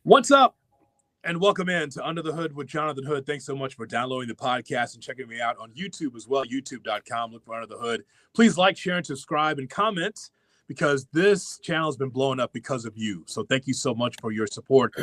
What's up? And welcome in to Under the Hood with Jonathan Hood. Thanks so much for downloading the podcast and checking me out on YouTube as well, youtube.com. Look for Under the Hood. Please like, share, and subscribe and comment because this channel has been blowing up because of you. So thank you so much for your support.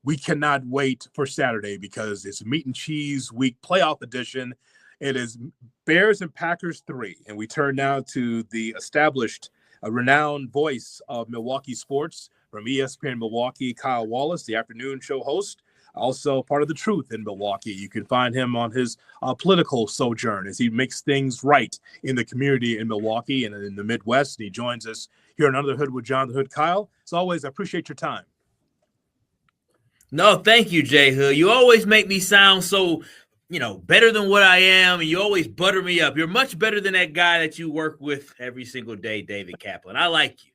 We cannot wait for Saturday because it's Meat and Cheese Week playoff edition. It is Bears and Packers 3, and we turn now to the established, renowned voice of Milwaukee sports, from ESPN Milwaukee, Kyle Wallace, the afternoon show host, also part of The Truth in Milwaukee. You can find him on his political sojourn as he makes things right in the community in Milwaukee and in the Midwest. And he joins us here on Under the Hood with Jonathan Hood. Kyle, as always, I appreciate your time. No, thank you, J-Hood. You always make me sound so, better than what I am, and you always butter me up. You're much better than that guy that you work with every single day, David Kaplan. I like you.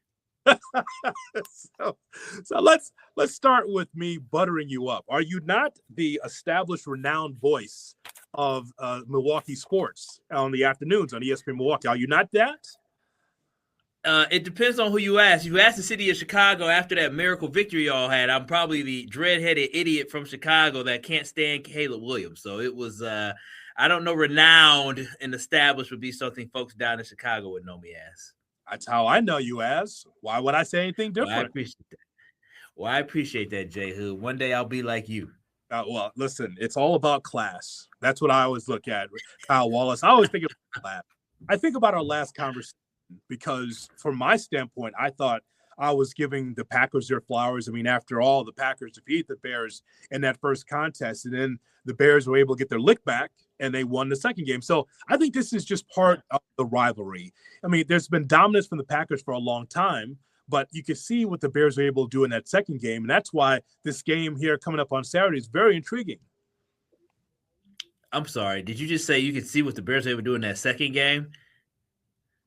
So let's start with me buttering you up. Are you not the established, renowned voice of Milwaukee sports on the afternoons on ESPN Milwaukee? Are you not that? It depends on who you ask. If you ask the city of Chicago after that miracle victory y'all had, I'm probably the dread-headed idiot from Chicago that can't stand Caleb Williams. So it was, I don't know, renowned and established would be something folks down in Chicago would know me as. That's how I know you as. Why would I say anything different? I appreciate that, J-Hood. One day I'll be like you. Well, listen, it's all about class. That's what I always look at. Kyle Wallace, I always think about class. I think about our last conversation because from my standpoint, I thought I was giving the Packers their flowers. I mean, after all, the Packers defeated the Bears in that first contest, and then the Bears were able to get their lick back, and they won the second game. So I think this is just part of the rivalry. I mean, there's been dominance from the Packers for a long time, but you can see what the Bears were able to do in that second game, and that's why this game here coming up on Saturday is very intriguing. I'm sorry. Did you just say you could see what the Bears were able to do in that second game?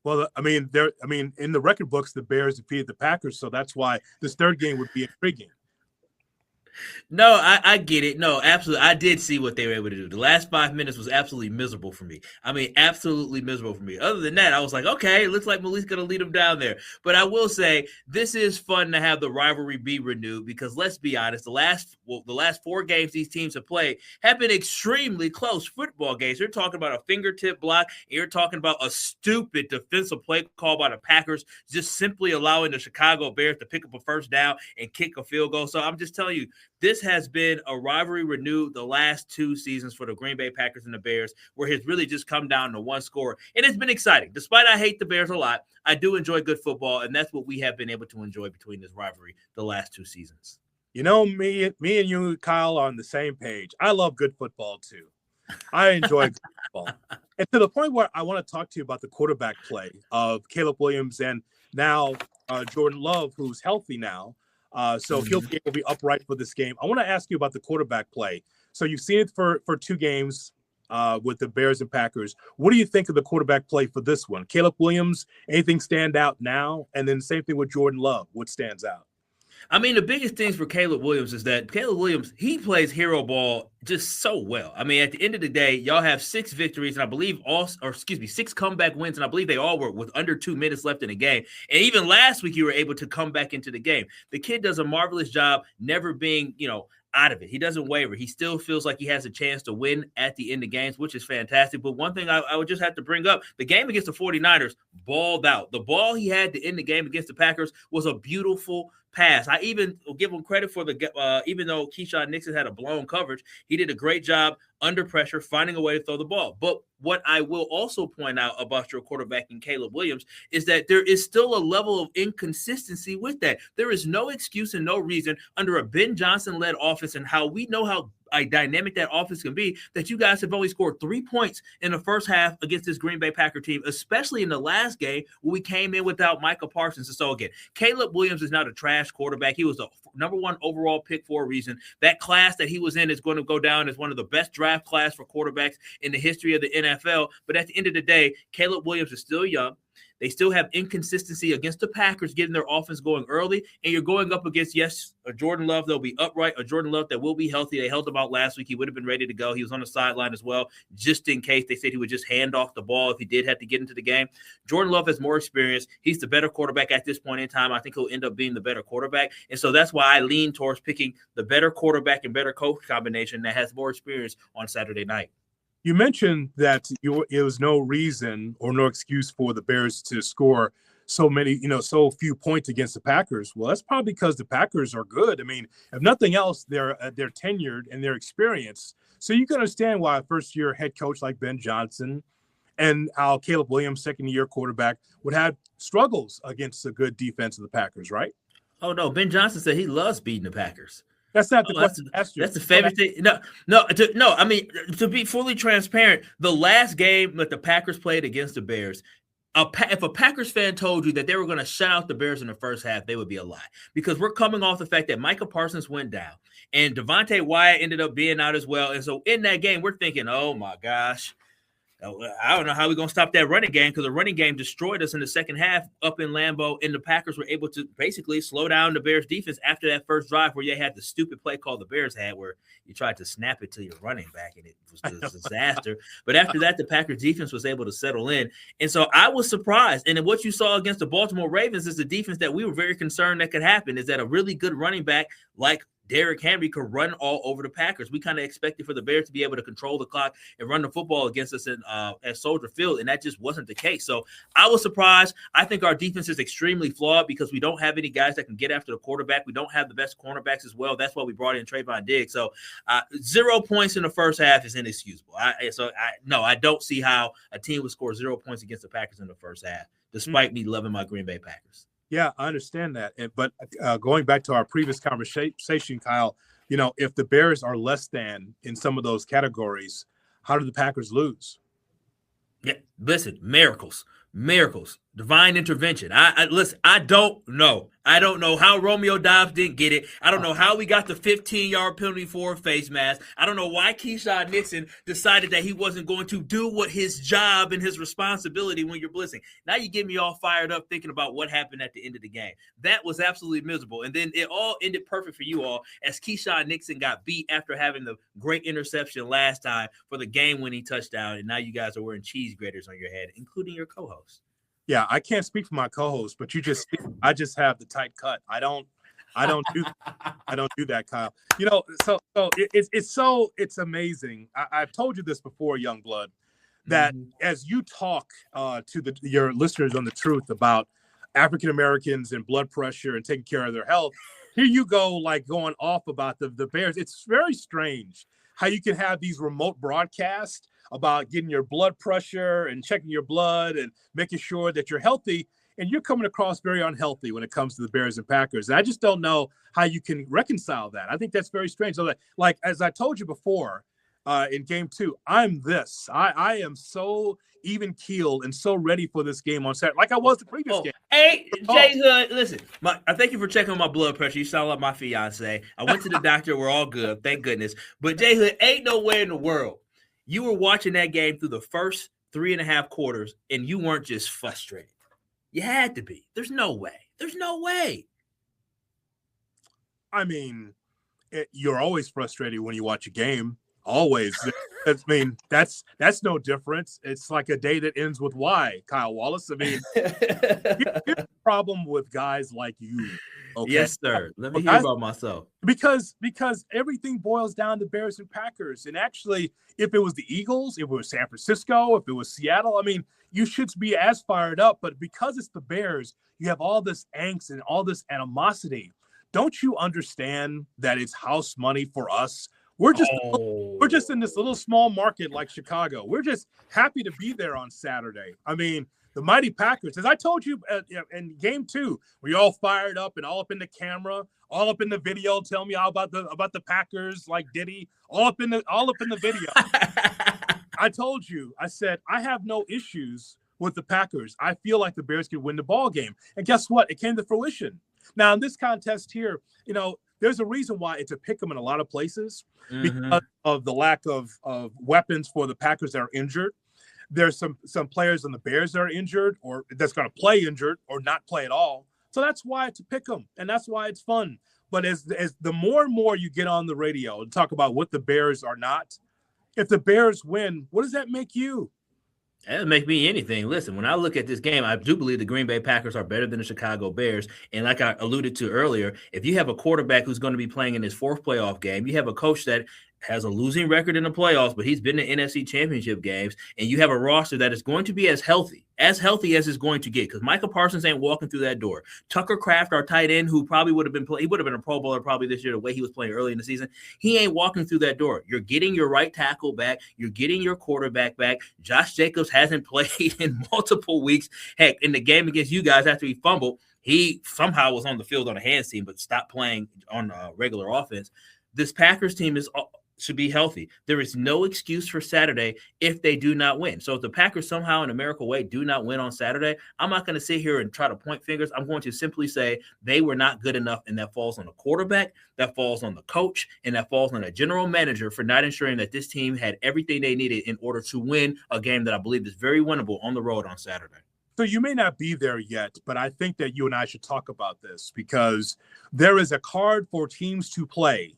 Well, I mean, in the record books, the Bears defeated the Packers, so that's why this third game would be intriguing. No, I get it. No, absolutely. I did see what they were able to do. The last 5 minutes was absolutely miserable for me. I mean, absolutely miserable for me. Other than that, I was like, okay, it looks like Malik's going to lead them down there. But I will say, this is fun to have the rivalry be renewed because let's be honest, the last 4 games these teams have played have been extremely close football games. You're talking about a fingertip block, and you're talking about a stupid defensive play call by the Packers, just simply allowing the Chicago Bears to pick up a first down and kick a field goal. So I'm just telling you, this has been a rivalry renewed the last 2 seasons for the Green Bay Packers and the Bears, where it's really just come down to one score. And it's been exciting. Despite I hate the Bears a lot, I do enjoy good football, and that's what we have been able to enjoy between this rivalry the last 2 seasons. You know, me and you, Kyle, are on the same page. I love good football, too. I enjoy good football. And to the point where I want to talk to you about the quarterback play of Caleb Williams and now Jordan Love, who's healthy now. So he'll be able to be upright for this game. I want to ask you about the quarterback play. So you've seen it for 2 games with the Bears and Packers. What do you think of the quarterback play for this one? Caleb Williams, anything stand out now? And then same thing with Jordan Love. What stands out? I mean, the biggest things for Caleb Williams is that Caleb Williams, he plays hero ball just so well. I mean, at the end of the day, y'all have 6 victories, and I believe 6 comeback wins, and I believe they all were with under 2 minutes left in the game. And even last week, you were able to come back into the game. The kid does a marvelous job never being, out of it. He doesn't waver. He still feels like he has a chance to win at the end of games, which is fantastic. But one thing I would just have to bring up, the game against the 49ers balled out. The ball he had to end the game against the Packers was a beautiful pass. I even will give him credit for even though Keyshawn Nixon had a blown coverage, he did a great job under pressure, finding a way to throw the ball. But what I will also point out about your quarterback in Caleb Williams is that there is still a level of inconsistency with that. There is no excuse and no reason under a Ben Johnson-led offense and how we know how dynamic that offense can be, that you guys have only scored 3 points in the first half against this Green Bay Packer team, especially in the last game when we came in without Micah Parsons. And so again, Caleb Williams is not a trash quarterback. He was the number 1 overall pick for a reason. That class that he was in is going to go down as one of the best draft class for quarterbacks in the history of the NFL. But at the end of the day, Caleb Williams is still young. They still have inconsistency against the Packers getting their offense going early, and you're going up against, yes, a Jordan Love that'll be upright, a Jordan Love that will be healthy. They held him out last week. He would have been ready to go. He was on the sideline as well, just in case. They said he would just hand off the ball if he did have to get into the game. Jordan Love has more experience. He's the better quarterback at this point in time. I think he'll end up being the better quarterback, and so that's why I lean towards picking the better quarterback and better coach combination that has more experience on Saturday night. You mentioned that it was no reason or no excuse for the Bears to score so few points against the Packers. Well, that's probably because the Packers are good. I mean, if nothing else, they're tenured and they're experienced. So you can understand why a first-year head coach like Ben Johnson and how Caleb Williams, second-year quarterback, would have struggles against a good defense of the Packers, right? Oh, no. Ben Johnson said he loves beating the Packers. That's not the question. That's the favorite thing. No. I mean, to be fully transparent, the last game that the Packers played against the Bears, if a Packers fan told you that they were going to shut out the Bears in the first half, they would be a lie. Because we're coming off the fact that Micah Parsons went down and Devontae Wyatt ended up being out as well. And so in that game, we're thinking, oh, my gosh, I don't know how we're going to stop that running game, because the running game destroyed us in the second half up in Lambeau, and the Packers were able to basically slow down the Bears defense after that first drive where they had the stupid play call the Bears had where you tried to snap it to your running back, and it was a disaster. But after that, the Packers defense was able to settle in. And so I was surprised. And what you saw against the Baltimore Ravens is the defense that we were very concerned that could happen, is that a really good running back like Derrick Henry could run all over the Packers. We kind of expected for the Bears to be able to control the clock and run the football against us at Soldier Field, and that just wasn't the case. So I was surprised. I think our defense is extremely flawed because we don't have any guys that can get after the quarterback. We don't have the best cornerbacks as well. That's why we brought in Trayvon Diggs. So 0 points in the first half is inexcusable. I don't see how a team would score 0 points against the Packers in the first half, despite me loving my Green Bay Packers. Yeah, I understand that. But going back to our previous conversation, Kyle, if the Bears are less than in some of those categories, how do the Packers lose? Yeah, listen, miracles, divine intervention. Listen, I don't know. I don't know how Romeo Dobbs didn't get it. I don't know how we got the 15-yard penalty for a face mask. I don't know why Keyshawn Nixon decided that he wasn't going to do what his job and his responsibility when you're blitzing. Now you get me all fired up thinking about what happened at the end of the game. That was absolutely miserable. And then it all ended perfect for you all as Keyshawn Nixon got beat after having the great interception last time for the game-winning touchdown. And now you guys are wearing cheese graters on your head, including your co-host. Yeah, I can't speak for my co-host, but I just have the tight cut. I don't do that, Kyle. It's amazing. I've told you this before, young blood, that as you talk to your listeners on the truth about African Americans and blood pressure and taking care of their health, here you go, like going off about the Bears. It's very strange how you can have these remote broadcasts about getting your blood pressure and checking your blood and making sure that you're healthy, and you're coming across very unhealthy when it comes to the Bears and Packers. And I just don't know how you can reconcile that. I think that's very strange. So like as I told you before, in game 2, I'm this. I am so even keeled and so ready for this game on Saturday, like I was the previous game. Hey, J-Hood, listen, I thank you for checking on my blood pressure. You sound like my fiance. I went to the doctor. We're all good. Thank goodness. But J-Hood, ain't nowhere in the world you were watching that game through the first 3.5 quarters and you weren't just frustrated. You had to be. There's no way. I mean, you're always frustrated when you watch a game. Always. I mean, that's no difference. It's like a day that ends with Y, Kyle Wallace. I mean, here's the problem with guys like you. Okay? Yes, sir. Let me hear about myself. Because everything boils down to Bears and Packers. And actually, if it was the Eagles, if it was San Francisco, if it was Seattle, I mean, you should be as fired up. But because it's the Bears, you have all this angst and all this animosity. Don't you understand that it's house money for us? We're just in this little small market like Chicago. We're just happy to be there on Saturday. I mean, the mighty Packers, as I told you in game 2, we all fired up and all up in the camera, all up in the video. Tell me all about the Packers, like Diddy, all up in the video. I told you, I said I have no issues with the Packers. I feel like the Bears could win the ball game, and guess what? It came to fruition. Now in this contest here, there's a reason why it's a pick 'em in a lot of places because of the lack of weapons for the Packers that are injured. there's some players on the Bears that are injured or that's going to play injured or not play at all. So that's why it's a pick 'em, and that's why it's fun. But as the more and more you get on the radio and talk about what the Bears are not, if the Bears win, what does that make you? That doesn't make me anything. Listen, when I look at this game, I do believe the Green Bay Packers are better than the Chicago Bears. And like I alluded to earlier, if you have a quarterback who's going to be playing in his fourth playoff game, you have a coach that has a losing record in the playoffs, but he's been to NFC championship games, and you have a roster that is going to be as healthy as it's going to get, because Micah Parsons ain't walking through that door. Tucker Kraft, our tight end, who probably would have been a Pro Bowler probably this year, the way he was playing early in the season, he ain't walking through that door. You're getting your right tackle back. You're getting your quarterback back. Josh Jacobs hasn't played in multiple weeks. Heck, in the game against you guys after he fumbled, he somehow was on the field on a hands team, but stopped playing on regular offense. This Packers team should be healthy. There is no excuse for Saturday if they do not win. So if the Packers somehow in a miracle way do not win on Saturday, I'm not going to sit here and try to point fingers. I'm going to simply say they were not good enough, and that falls on the quarterback, that falls on the coach, and that falls on a general manager for not ensuring that this team had everything they needed in order to win a game that I believe is very winnable on the road on Saturday. So you may not be there yet, but I think that you and I should talk about this because there is a card for teams to play,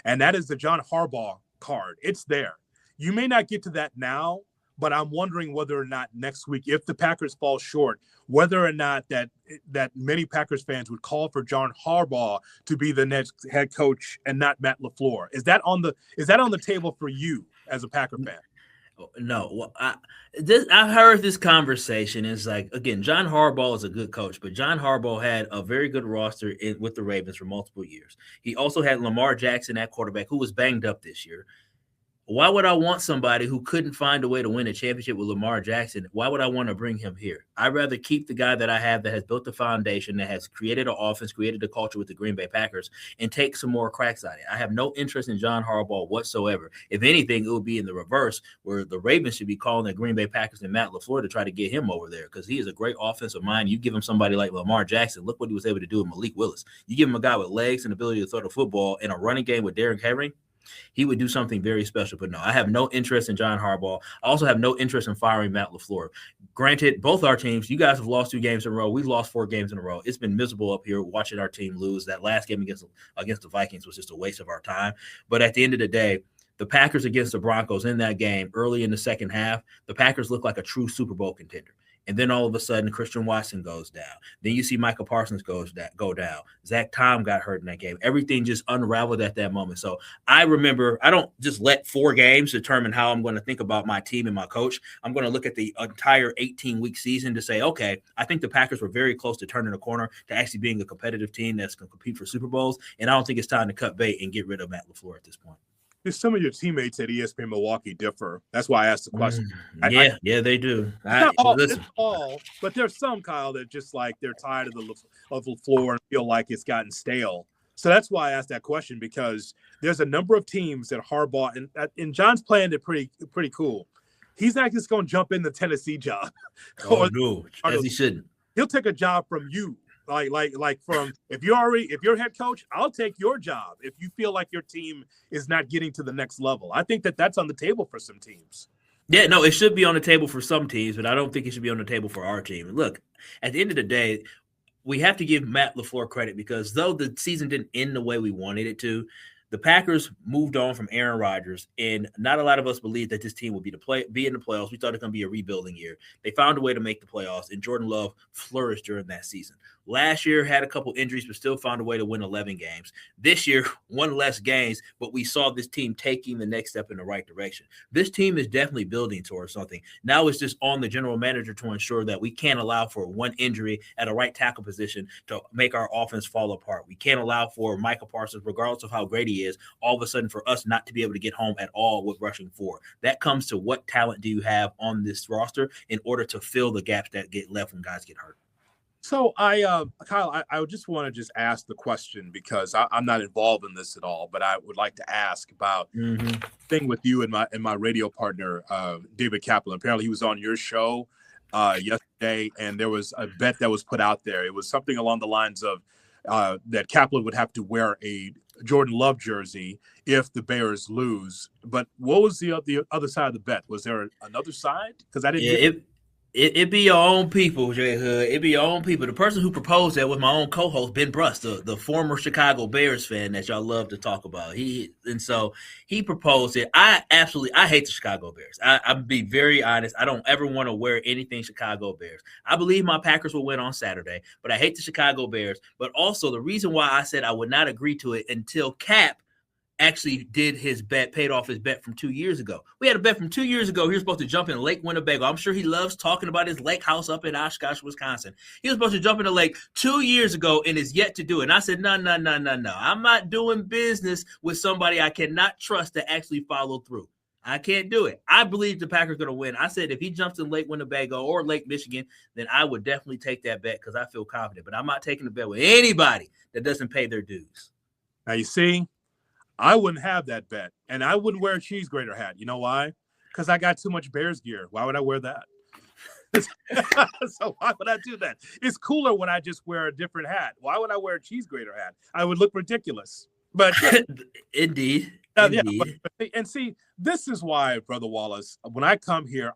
and that is the John Harbaugh card. It's there. You may not get to that now, but I'm wondering whether or not next week, if the Packers fall short, whether or not that many Packers fans would call for John Harbaugh to be the next head coach and not Matt LaFleur. Is that on the table for you as a Packer fan? No, well, I heard this conversation. It's like, again, John Harbaugh is a good coach, but John Harbaugh had a very good roster with the Ravens for multiple years. He also had Lamar Jackson at quarterback, who was banged up this year. Why would I want somebody who couldn't find a way to win a championship with Lamar Jackson? Why would I want to bring him here? I'd rather keep the guy that I have that has built the foundation, that has created an offense, created a culture with the Green Bay Packers, and take some more cracks at it. I have no interest in John Harbaugh whatsoever. If anything, it would be in the reverse, where the Ravens should be calling the Green Bay Packers and Matt LaFleur to try to get him over there, because he is a great offensive mind. You give him somebody like Lamar Jackson, look what he was able to do with Malik Willis. You give him a guy with legs and ability to throw the football in a running game with Derrick Henry, he would do something very special. But no, I have no interest in John Harbaugh. I also have no interest in firing Matt LaFleur. Granted, both our teams, you guys have lost 2 games in a row. We've lost 4 games in a row. It's been miserable up here watching our team lose. That last game against the Vikings was just a waste of our time. But at the end of the day, the Packers against the Broncos in that game early in the second half, the Packers look like a true Super Bowl contender. And then all of a sudden, Christian Watson goes down. Then you see Micah Parsons go down. Zach Tom got hurt in that game. Everything just unraveled at that moment. So I remember, I don't just let 4 games determine how I'm going to think about my team and my coach. I'm going to look at the entire 18-week season to say, okay, I think the Packers were very close to turning the corner to actually being a competitive team that's going to compete for Super Bowls. And I don't think it's time to cut bait and get rid of Matt LaFleur at this point. Some of your teammates at ESPN Milwaukee differ. That's why I asked the question. Yeah, they do. It's all, but there's some, Kyle, that just like they're tired of LaFleur and feel like it's gotten stale. So that's why I asked that question, because there's a number of teams that Harbaugh and John's playing it pretty cool. He's not just going to jump in the Tennessee job. Oh no, as he shouldn't. He'll take a job from you. Like from if you're head coach, I'll take your job if you feel like your team is not getting to the next level. I think that's on the table for some teams. Yeah, no, it should be on the table for some teams, but I don't think it should be on the table for our team. Look, at the end of the day, we have to give Matt LaFleur credit, because though the season didn't end the way we wanted it to, the Packers moved on from Aaron Rodgers, and not a lot of us believed that this team would be in the playoffs. We thought it was going to be a rebuilding year. They found a way to make the playoffs, and Jordan Love flourished during that season. Last year had a couple injuries, but still found a way to win 11 games. This year, 1 less games, but we saw this team taking the next step in the right direction. This team is definitely building towards something. Now it's just on the general manager to ensure that we can't allow for 1 injury at a right tackle position to make our offense fall apart. We can't allow for Micah Parsons, regardless of how great he is, all of a sudden for us not to be able to get home at all with rushing 4. That comes to what talent do you have on this roster in order to fill the gaps that get left when guys get hurt. So Kyle, I just want to just ask the question, because I'm not involved in this at all, but I would like to ask about thing with you and my radio partner, David Kaplan. Apparently he was on your show yesterday, and there was a bet that was put out there. It was something along the lines of that Kaplan would have to wear a Jordan Love jersey if the Bears lose. But what was the other side of the bet? Was there another side? Because I didn't get it be your own people, J-Hood. It be your own people. The person who proposed that was my own co-host, Ben Brust, the former Chicago Bears fan that y'all love to talk about. He proposed it. I hate the Chicago Bears. I'm be very honest. I don't ever want to wear anything Chicago Bears. I believe my Packers will win on Saturday, but I hate the Chicago Bears. But also the reason why I said I would not agree to it until Cap actually did his bet, paid off his bet from 2 years ago. We had a bet from 2 years ago. He was supposed to jump in Lake Winnebago. I'm sure he loves talking about his lake house up in Oshkosh, Wisconsin. He was supposed to jump in the lake 2 years ago and is yet to do it. And I said, no. I'm not doing business with somebody I cannot trust to actually follow through. I can't do it. I believe the Packers are going to win. I said if he jumps in Lake Winnebago or Lake Michigan, then I would definitely take that bet because I feel confident. But I'm not taking the bet with anybody that doesn't pay their dues. Now, you see, I wouldn't have that bet, and I wouldn't wear a cheese grater hat. You know why? Because I got too much Bears gear. Why would I wear that? So why would I do that? It's cooler when I just wear a different hat. Why would I wear a cheese grater hat? I would look ridiculous. But Indeed. Yeah, and see, this is why, Brother Wallace, when I come here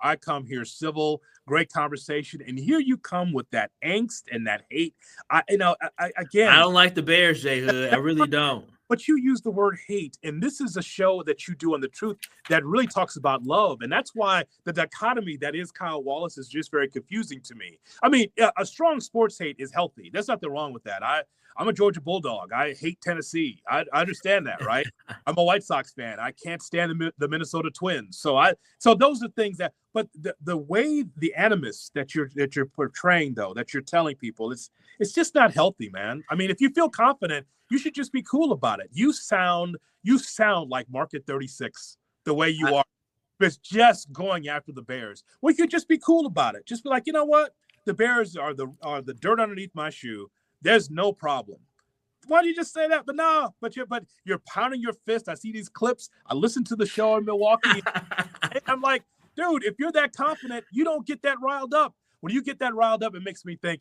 civil, great conversation, and here you come with that angst and that hate. I don't like the Bears, J-Hood. I really don't. But you use the word hate, and this is a show that you do on The Truth that really talks about love, and that's why the dichotomy that is Kyle Wallace is just very confusing to me. I mean, a strong sports hate is healthy. There's nothing wrong with that. I'm a Georgia Bulldog. I hate Tennessee. I understand that, right? I'm a White Sox fan. I can't stand the Minnesota Twins. So those are things that. But the way the animus that you're portraying, though, that you're telling people, it's just not healthy, man. I mean, if you feel confident, you should just be cool about it. You sound like Market 36 the way you are. It's just going after the Bears. Well, you could just be cool about it. Just be like, you know what? The Bears are the dirt underneath my shoe. There's no problem. Why do you just say that? But no, but you're pounding your fist. I see these clips. I listen to the show in Milwaukee. I'm like, dude, if you're that confident, you don't get that riled up. When you get that riled up, it makes me think,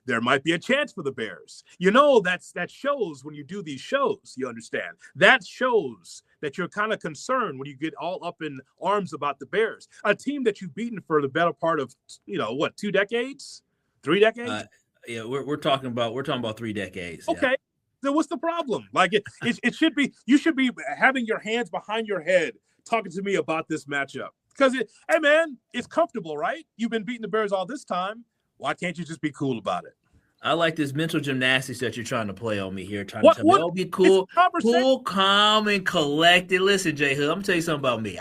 there might be a chance for the Bears. You know, that shows when you do these shows, you understand. That shows that you're kind of concerned when you get all up in arms about the Bears, a team that you've beaten for the better part of, 2 decades, 3 decades? Yeah, we're talking about 3 decades. Okay. Yeah. So what's the problem? Like it should be, you should be having your hands behind your head talking to me about this matchup. Because hey man, it's comfortable, right? You've been beating the Bears all this time. Why can't you just be cool about it? I like this mental gymnastics that you're trying to play on me here. Trying to tell me, oh, be cool, calm, and collected. Listen, J-Hood, I'm gonna tell you something about me.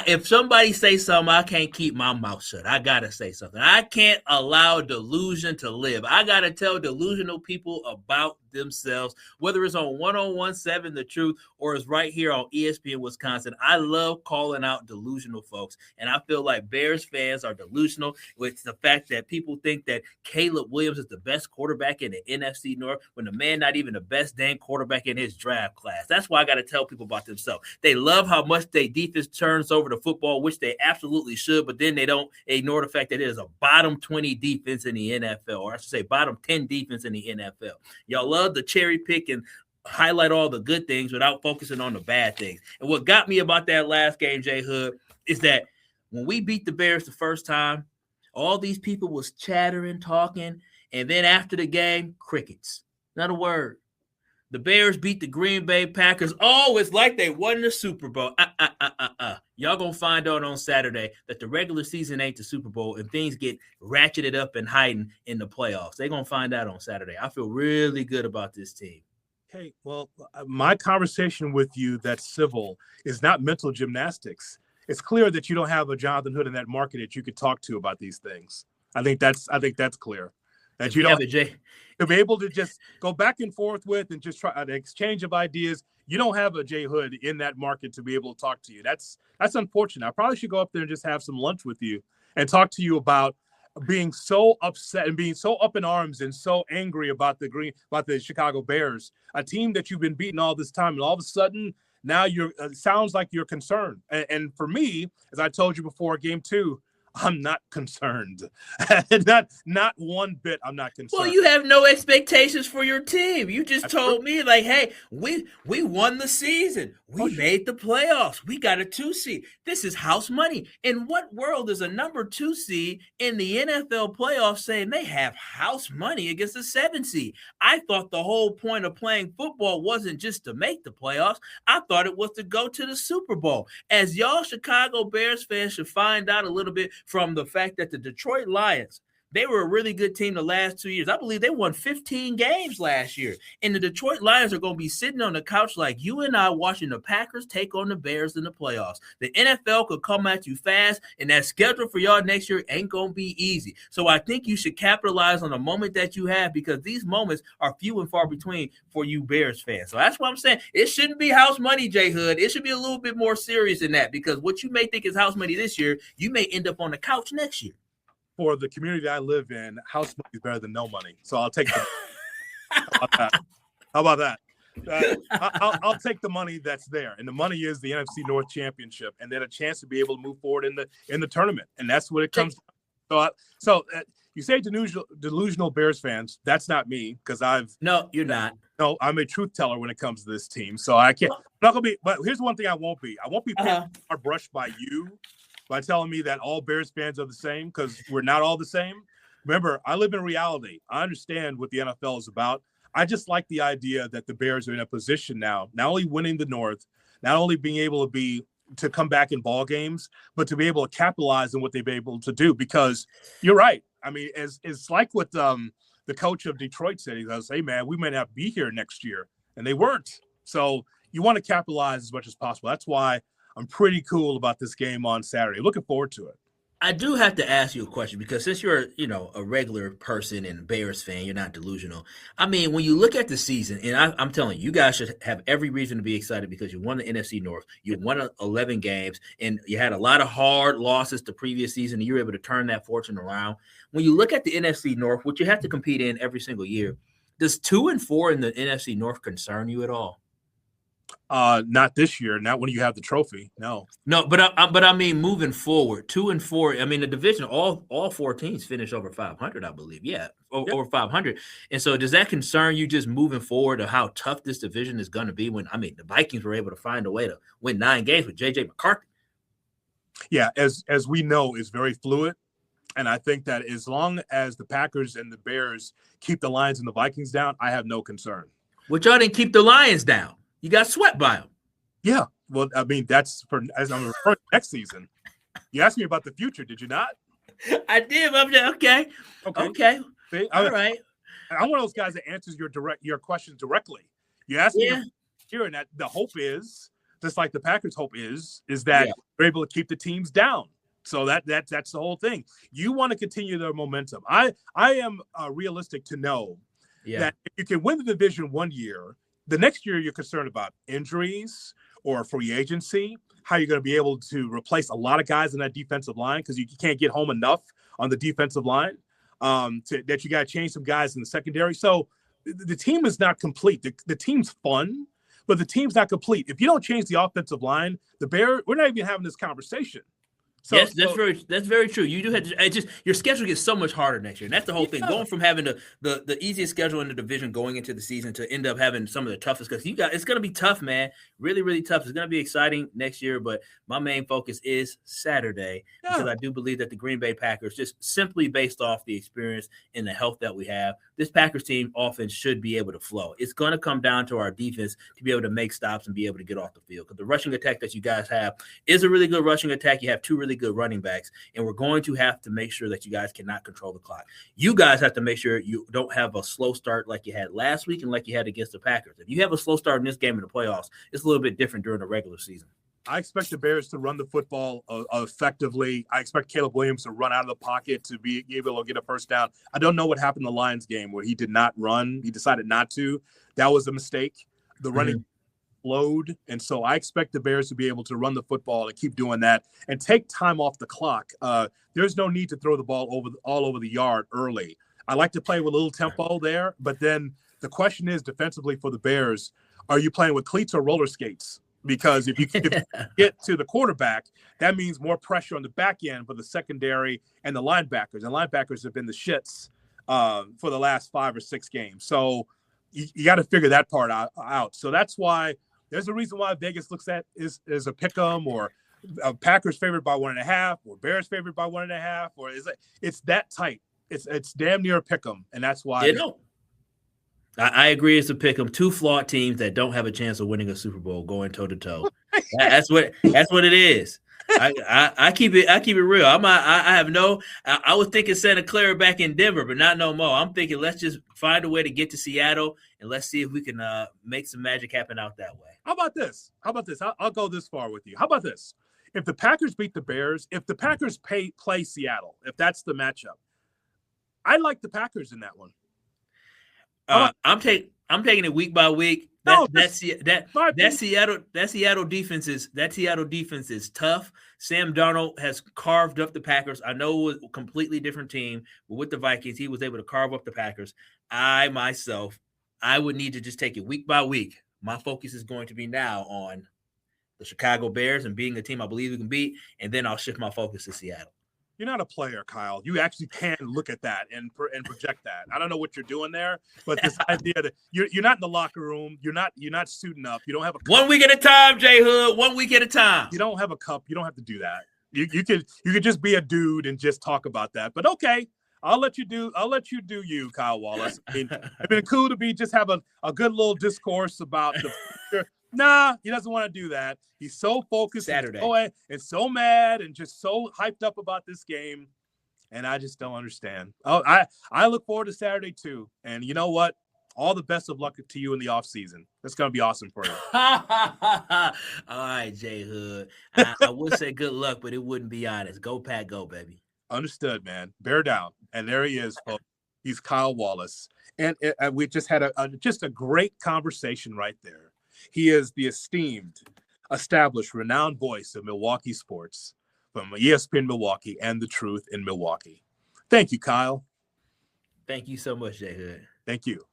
If somebody say something, I can't keep my mouth shut. I gotta say something. I can't allow delusion to live. I gotta tell delusional people about themselves, whether it's on 101.7 The Truth or it's right here on ESPN Wisconsin. I love calling out delusional folks, and I feel like Bears fans are delusional with the fact that people think that Caleb Williams is the best quarterback in the NFC North when the man not even the best dang quarterback in his draft class. That's why I got to tell people about themselves. They love how much their defense turns over the football, which they absolutely should, but then they don't ignore the fact that it is a bottom 20 defense in the NFL, or I should say bottom 10 defense in the NFL. Y'all love the cherry pick and highlight all the good things without focusing on the bad things. And what got me about that last game, J-Hood, is that when we beat the Bears the first time, all these people was chattering, talking, and then after the game, crickets. Not a word. The Bears beat the Green Bay Packers. Oh, it's like they won the Super Bowl. Y'all gonna find out on Saturday that the regular season ain't the Super Bowl and things get ratcheted up and heightened in the playoffs. They're gonna find out on Saturday. I feel really good about this team. Okay, well, my conversation with you that's civil is not mental gymnastics. It's clear that you don't have a Jonathan Hood in that market that you could talk to about these things. I think that's clear. That you don't to be able to just go back and forth with and just try an exchange of ideas. You don't have a J-Hood in that market to be able to talk to you. That's unfortunate. I probably should go up there and just have some lunch with you and talk to you about being so upset and being so up in arms and so angry about the Chicago Bears, a team that you've been beating all this time, and all of a sudden now sounds like you're concerned. And for me, as I told you before game 2, I'm not concerned. not one bit. I'm not concerned. Well, you have no expectations for your team. You just told me, like, hey, we won the season. We made the playoffs. We got a 2 seed. This is house money. In what world is a number 2 seed in the NFL playoffs saying they have house money against a 7 seed? I thought the whole point of playing football wasn't just to make the playoffs. I thought it was to go to the Super Bowl. As y'all Chicago Bears fans should find out a little bit from the fact that the Detroit Lions, they were a really good team the last 2 years. I believe they won 15 games last year. And the Detroit Lions are going to be sitting on the couch like you and I watching the Packers take on the Bears in the playoffs. The NFL could come at you fast, and that schedule for y'all next year ain't going to be easy. So I think you should capitalize on the moment that you have, because these moments are few and far between for you Bears fans. So that's what I'm saying. It shouldn't be house money, J-Hood. It should be a little bit more serious than that, because what you may think is house money this year, you may end up on the couch next year. For the community I live in, house money is better than no money. So I'll take the How about that? I'll take the money that's there. And the money is the NFC North Championship, and then a chance to be able to move forward in the tournament. And that's what it comes to. So you say delusional Bears fans. That's not me, because No, you're not. No, I'm a truth teller when it comes to this team. So I can't. I'm not gonna be. But here's one thing I won't be. I won't be brushed by you by telling me that all Bears fans are the same, because we're not all the same. Remember, I live in reality. I understand what the NFL is about. I just like the idea that the Bears are in a position now, not only winning the North, not only being able to come back in ball games, but to be able to capitalize on what they've been able to do. Because you're right. I mean, it's like what the coach of Detroit said. He goes, "Hey, man, we may not be here next year," and they weren't. So you want to capitalize as much as possible. That's why I'm pretty cool about this game on Saturday. Looking forward to it. I do have to ask you a question, because since you're, a regular person and Bears fan, you're not delusional. I mean, when you look at the season, and I'm telling you, you guys should have every reason to be excited, because you won the NFC North, you won 11 games, and you had a lot of hard losses the previous season, and you were able to turn that fortune around. When you look at the NFC North, which you have to compete in every single year, does 2-4 in the NFC North concern you at all? Not this year. Not when you have the trophy. No, but I mean, moving forward, 2-4. I mean, the division, all 4 teams finished over 500, I believe. Yeah, over 500. And so, does that concern you just moving forward of how tough this division is going to be? When the Vikings were able to find a way to win 9 games with J.J. McCarthy. Yeah, as we know, it's very fluid, and I think that as long as the Packers and the Bears keep the Lions and the Vikings down, I have no concern. Well, y'all didn't keep the Lions down. You got swept by them. Yeah. Well, I mean, that's as I'm referring to next season. You asked me about the future, did you not? I did. Okay. See, all right. I'm one of those guys that answers your questions directly. You asked me here, and that the hope is, just like the Packers' hope is that they're able to keep the teams down. So that's the whole thing. You want to continue their momentum. I am realistic to know that if you can win the division one year, the next year you're concerned about injuries or free agency, how you're going to be able to replace a lot of guys in that defensive line, because you can't get home enough on the defensive line, that you got to change some guys in the secondary. So the team is not complete. The team's fun, but the team's not complete. If you don't change the offensive line, we're not even having this conversation. So, yes, that's very true. You do have to, your schedule gets so much harder next year, and that's the whole thing. Going from having the easiest schedule in the division going into the season to end up having some of the toughest, because it's going to be tough, man. Really, really tough. It's going to be exciting next year, but my main focus is Saturday, because I do believe that the Green Bay Packers, just simply based off the experience and the health that we have, this Packers team offense should be able to flow. It's going to come down to our defense to be able to make stops and be able to get off the field, because the rushing attack that you guys have is a really good rushing attack. You have 2 really good running backs, and we're going to have to make sure that you guys cannot control the clock. You guys have to make sure you don't have a slow start like you had last week and like you had against the Packers. If you have a slow start in this game in the playoffs, it's a little bit different during the regular season. I expect the Bears to run the football effectively. I expect Caleb Williams to run out of the pocket to be able to get a first down. I don't know what happened in the Lions game where he did not run. He decided not to. That was a mistake. The running load. And so I expect the Bears to be able to run the football and keep doing that and take time off the clock. There's no need to throw the ball all over the yard early. I like to play with a little tempo there, but then the question is defensively for the Bears, are you playing with cleats or roller skates? because if you get to the quarterback, that means more pressure on the back end for the secondary and the linebackers. And linebackers have been the shits for the last 5 or 6 games. So you got to figure that part out. So that's why there's a reason why Vegas looks at is a pick 'em, or Packers favored by 1.5, or Bears favored by 1.5, or it's that tight. It's damn near a pick 'em, and that's why. I agree. It's a pick 'em. 2 flawed teams that don't have a chance of winning a Super Bowl going toe to toe. That's what it is. I keep it real. I was thinking Santa Clara back in Denver, but not no more. I'm thinking let's just find a way to get to Seattle and let's see if we can make some magic happen out that way. How about this? I'll go this far with you. How about this? If the Packers beat the Bears, if the Packers play Seattle, if that's the matchup, I like the Packers in that one. I'm taking it week by week. That Seattle defense is tough. Sam Darnold has carved up the Packers. I know it was a completely different team, but with the Vikings, he was able to carve up the Packers. I would need to just take it week by week. My focus is going to be now on the Chicago Bears and being a team I believe we can beat, and then I'll shift my focus to Seattle. You're not a player, Kyle. You actually can look at that and project that. I don't know what you're doing there, but this idea that you're not in the locker room, you're not suiting up. You don't have a cup. 1 week at a time, J-Hood. 1 week at a time. You don't have a cup. You don't have to do that. You could just be a dude and just talk about that. But okay, I'll let you do you, Kyle Wallace. I mean, it'd been cool to just have a good little discourse about the future. Nah, he doesn't want to do that. He's so focused Saturday and so mad and just so hyped up about this game, and I just don't understand. Oh, I look forward to Saturday too. And you know what? All the best of luck to you in the off season. That's gonna be awesome for you. All right, J Hood. I would say good luck, but it wouldn't be honest. Go Pack, go, baby. Understood, man. Bear down. And there he is, folks. He's Kyle Wallace, and we just had a great conversation right there. He is the esteemed, established, renowned voice of Milwaukee sports from ESPN Milwaukee and The Truth in Milwaukee. Thank you, Kyle. Thank you so much, J Hood. Thank you.